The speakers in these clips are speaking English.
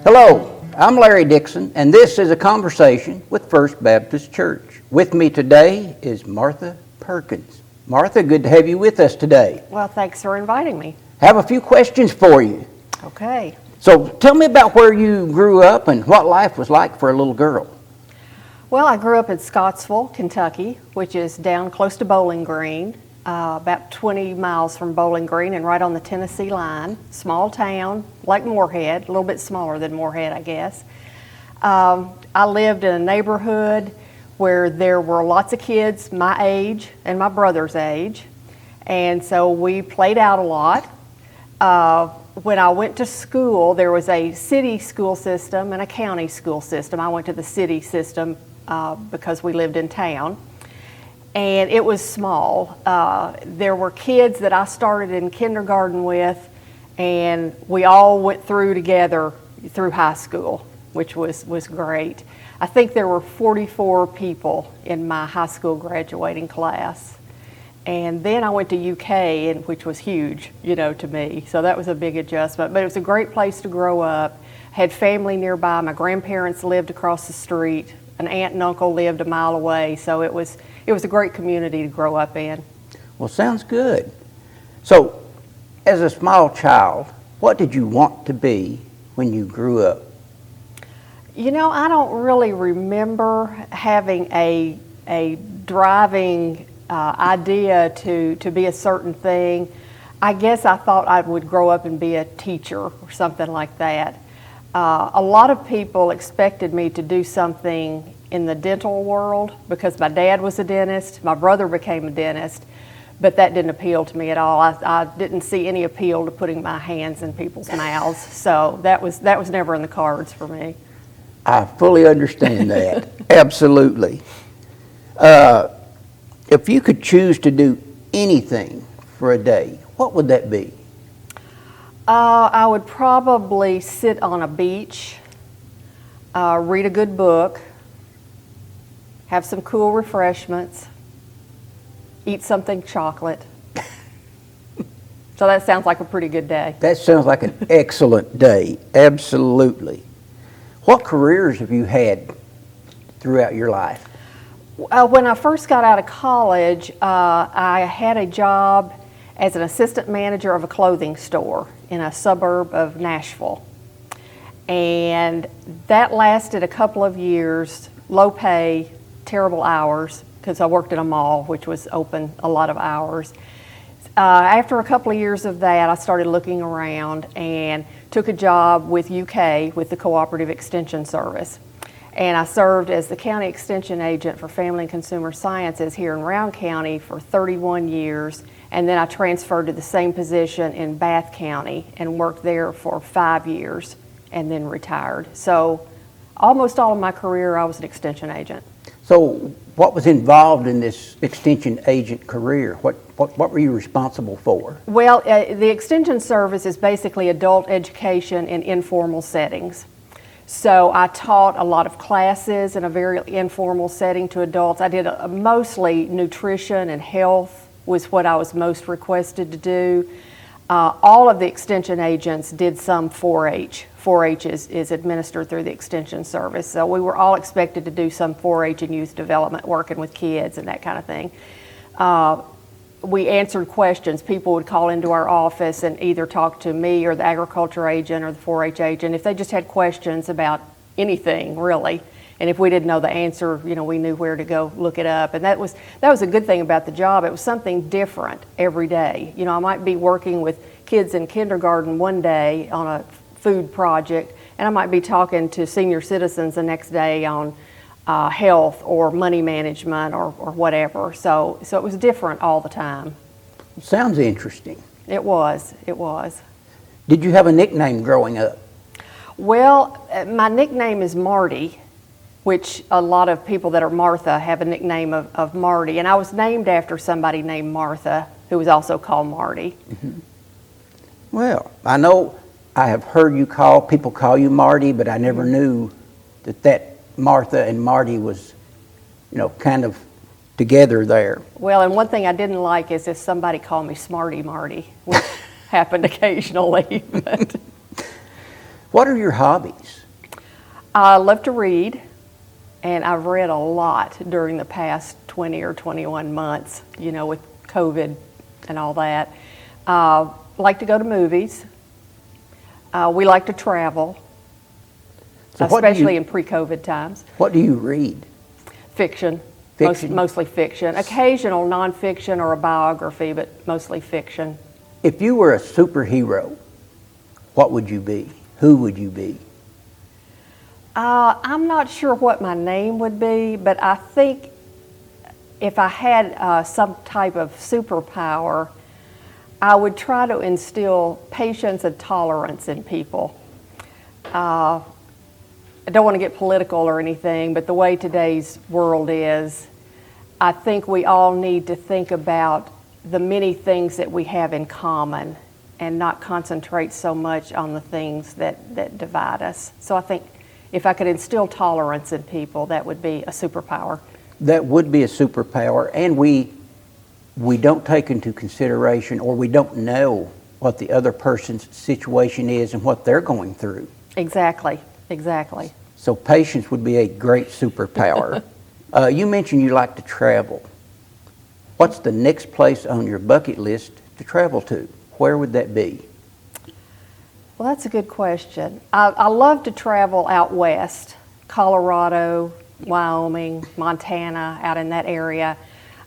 Hello, I'm Larry Dixon, and this is a conversation with First Baptist Church. With me today is Martha Perkins. Martha, good to have you with us today. Well, thanks for inviting me. Have a few questions for you. Okay. So tell me about where you grew up and what life was like for a little girl. Well, I grew up in Scottsville, Kentucky, which is down close to Bowling Green, about 20 miles from Bowling Green and right on the Tennessee line. Small town, like Moorhead, a little bit smaller than Moorhead, I guess. I lived in a neighborhood where there were lots of kids my age and my brother's age, and so we played out a lot. When I went to school, there was a city school system and a county school system. I went to the city system because we lived in town. And it was small. There were kids that I started in kindergarten with, and we all went through together through high school, which was great. I think there were 44 people in my high school graduating class. And then I went to UK, which was huge, to me. So that was a big adjustment. But it was a great place to grow up. Had family nearby. My grandparents lived across the street. An aunt and uncle lived a mile away. So it was a great community to grow up in. Well, sounds good. So, as a small child, what did you want to be when you grew up? I don't really remember having a driving idea to be a certain thing. I guess I thought I would grow up and be a teacher or something like that. A lot of people expected me to do something in the dental world because my dad was a dentist, my brother became a dentist, but that didn't appeal to me at all. I didn't see any appeal to putting my hands in people's mouths, so that was never in the cards for me. I fully understand that. Absolutely. If you could choose to do anything for a day, what would that be? I would probably sit on a beach, read a good book, have some cool refreshments, eat something chocolate. So that sounds like a pretty good day. That sounds like an excellent day. Absolutely. What careers have you had throughout your life? When I first got out of college, I had a job as an assistant manager of a clothing store in a suburb of Nashville. And that lasted a couple of years, low pay, terrible hours, because I worked at a mall, which was open a lot of hours. After a couple of years of that, I started looking around and took a job with UK, with the Cooperative Extension Service. And I served as the county extension agent for Family and Consumer Sciences here in Round County for 31 years. And then I transferred to the same position in Bath County and worked there for 5 years and then retired. So almost all of my career, I was an extension agent. So what was involved in this extension agent career? What were you responsible for? Well, the extension service is basically adult education in informal settings. So I taught a lot of classes in a very informal setting to adults. I did mostly nutrition and health was what I was most requested to do. All of the extension agents did some 4-H. 4-H is administered through the extension service. So we were all expected to do some 4-H and youth development, working with kids and that kind of thing. We answered questions. People would call into our office and either talk to me or the agriculture agent or the 4-H agent if they just had questions about anything, really. And if we didn't know the answer, we knew where to go look it up. And that was a good thing about the job. It was something different every day. I might be working with kids in kindergarten one day on a food project, and I might be talking to senior citizens the next day on health or money management or whatever. So it was different all the time. Sounds interesting. It was. Did you have a nickname growing up? Well, my nickname is Marty, which a lot of people that are Martha have a nickname of Marty. And I was named after somebody named Martha, who was also called Marty. Mm-hmm. Well, I know I have heard people call you Marty, but I never knew that Martha and Marty was, kind of together there. Well, and one thing I didn't like is if somebody called me Smarty Marty, which happened occasionally. But What are your hobbies? I love to read, and I've read a lot during the past 20 or 21 months, with COVID and all that. Like to go to movies. We like to travel, So what do especially you- in pre-COVID times. What do you read? Fiction. Fiction? Mostly fiction. Occasional nonfiction or a biography, but mostly fiction. If you were a superhero, what would you be? Who would you be? I'm not sure what my name would be, but I think if I had some type of superpower, I would try to instill patience and tolerance in people. I don't want to get political or anything, but the way today's world is, I think we all need to think about the many things that we have in common and not concentrate so much on the things that divide us. So I think if I could instill tolerance in people, that would be a superpower. That would be a superpower, and we don't take into consideration, or we don't know what the other person's situation is and what they're going through. Exactly. So patience would be a great superpower. You mentioned you like to travel. What's the next place on your bucket list to travel to? Where would that be? Well, that's a good question. I love to travel out west, Colorado, Wyoming, Montana, out in that area.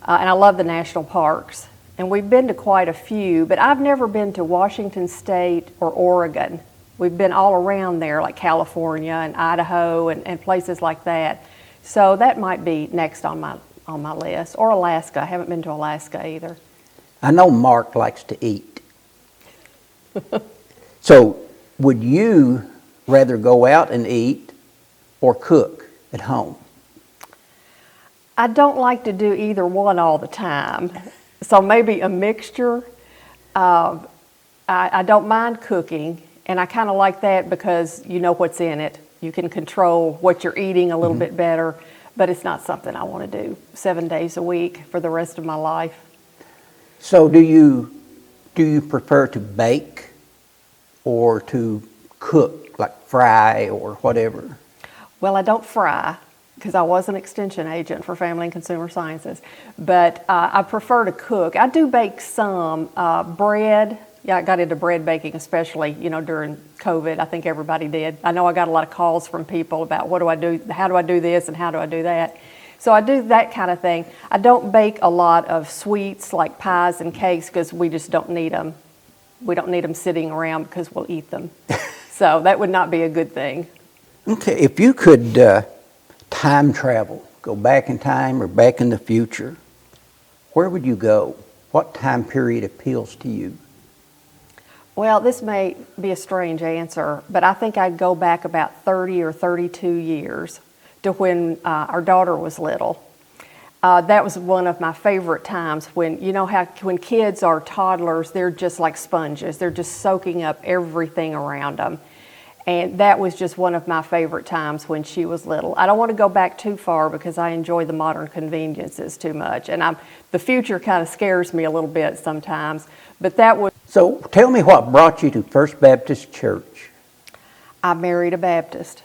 And I love the national parks. And we've been to quite a few, but I've never been to Washington State or Oregon. We've been all around there, like California and Idaho and places like that. So that might be next on my list. Or Alaska. I haven't been to Alaska either. I know Mark likes to eat. So would you rather go out and eat or cook at home? I don't like to do either one all the time. So maybe a mixture. I don't mind cooking, and I kind of like that because you know what's in it. You can control what you're eating a little bit better, but it's not something I want to do 7 days a week for the rest of my life. So do you prefer to bake or to cook, like fry or whatever? Well, I don't fry because I was an extension agent for Family and Consumer Sciences, but I prefer to cook. I do bake some bread. Yeah, I got into bread baking, especially during COVID. I think everybody did. I know I got a lot of calls from people about what do I do, how do I do this, and how do I do that. So I do that kind of thing. I don't bake a lot of sweets like pies and cakes because we just don't need them. We don't need them sitting around because we'll eat them. So that would not be a good thing. Okay, if you could time travel, go back in time or back in the future, where would you go? What time period appeals to you? Well, this may be a strange answer, but I think I'd go back about 30 or 32 years to when our daughter was little. That was one of my favorite times when, when kids are toddlers, they're just like sponges. They're just soaking up everything around them. And that was just one of my favorite times when she was little. I don't want to go back too far because I enjoy the modern conveniences too much. And the future kind of scares me a little bit sometimes. But that was... So tell me what brought you to First Baptist Church. I married a Baptist.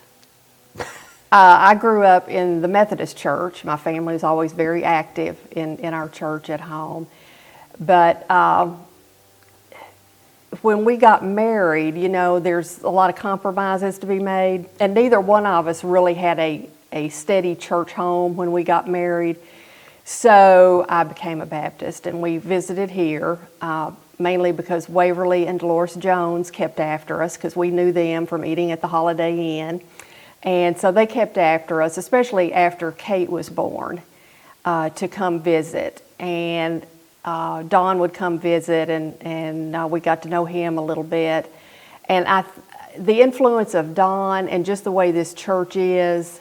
I grew up in the Methodist church. My family was always very active in our church at home. But when we got married, there's a lot of compromises to be made. And neither one of us really had a steady church home when we got married. So I became a Baptist, and we visited here, mainly because Waverly and Dolores Jones kept after us because we knew them from eating at the Holiday Inn. And so they kept after us, especially after Kate was born, to come visit. And Don would come visit, and we got to know him a little bit. And the influence of Don and just the way this church is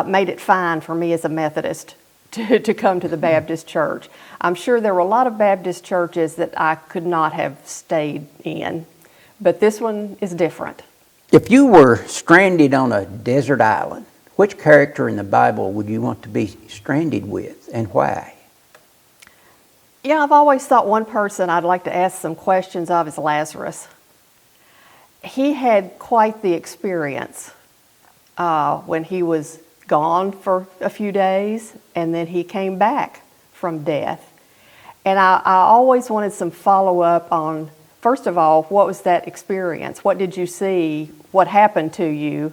made it fine for me as a Methodist to come to the Baptist church. I'm sure there were a lot of Baptist churches that I could not have stayed in, but this one is different. If you were stranded on a desert island, which character in the Bible would you want to be stranded with, and why? I've always thought one person I'd like to ask some questions of is Lazarus. he had quite the experience when he was gone for a few days, and then he came back from death. And I always wanted some follow-up on, first of all, what was that experience? What did you see? What happened to you?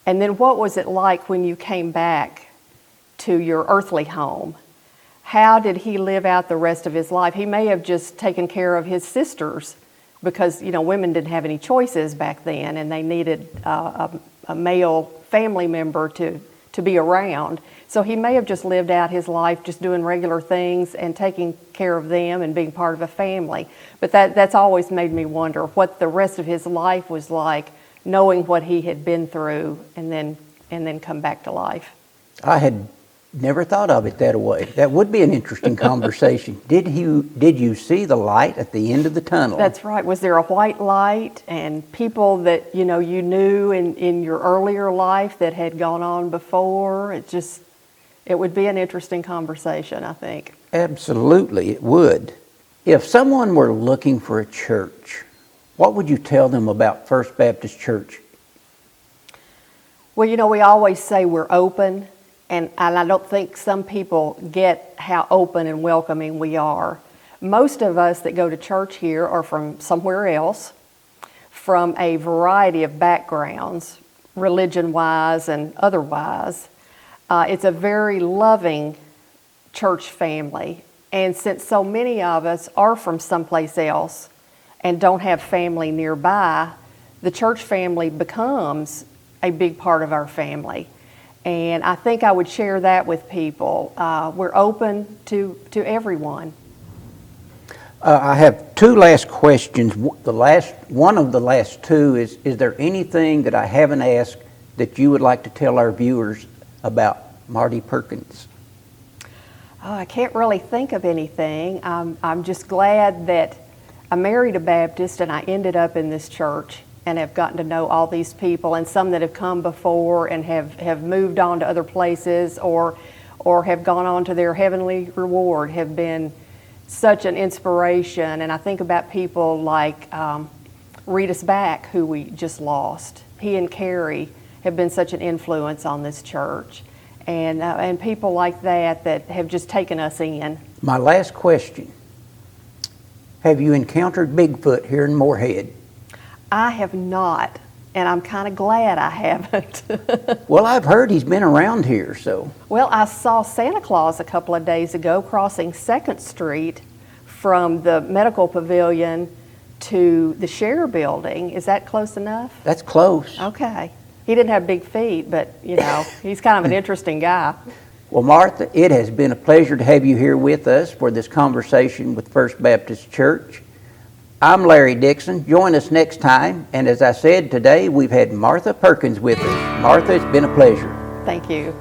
And then what was it like when you came back to your earthly home? How did he live out the rest of his life? He may have just taken care of his sisters because, women didn't have any choices back then, and they needed a male family member to be around. So he may have just lived out his life just doing regular things and taking care of them and being part of a family. But that's always made me wonder what the rest of his life was like, knowing what he had been through and then come back to life. I had never thought of it that way. That would be an interesting conversation. Did you see the light at the end of the tunnel? That's right. Was there a white light and people that you knew in your earlier life that had gone on before? It would be an interesting conversation, I think. Absolutely, it would. If someone were looking for a church, what would you tell them about First Baptist Church? Well, we always say we're open, and I don't think some people get how open and welcoming we are. Most of us that go to church here are from somewhere else, from a variety of backgrounds, religion-wise and otherwise. It's a very loving church family, and since so many of us are from someplace else and don't have family nearby, the church family becomes a big part of our family. And I think I would share that with people. We're open to everyone. I have two last questions. One of the last two is there anything that I haven't asked that you would like to tell our viewers about Marty Perkins? Oh, I can't really think of anything. I'm just glad that I married a Baptist and I ended up in this church and have gotten to know all these people, and some that have come before and have moved on to other places or have gone on to their heavenly reward have been such an inspiration. And I think about people like Rita's Back, who we just lost. He and Carrie have been such an influence on this church, and people like that have just taken us in. My last question, have you encountered Bigfoot here in Moorhead? I have not, and I'm kind of glad I haven't. Well, I've heard he's been around here, so. Well, I saw Santa Claus a couple of days ago crossing 2nd Street from the medical pavilion to the Share building. Is that close enough? That's close. Okay. He didn't have big feet, but, he's kind of an interesting guy. Well, Martha, it has been a pleasure to have you here with us for this conversation with First Baptist Church. I'm Larry Dixon. Join us next time. And as I said today, we've had Martha Perkins with us. Martha, it's been a pleasure. Thank you.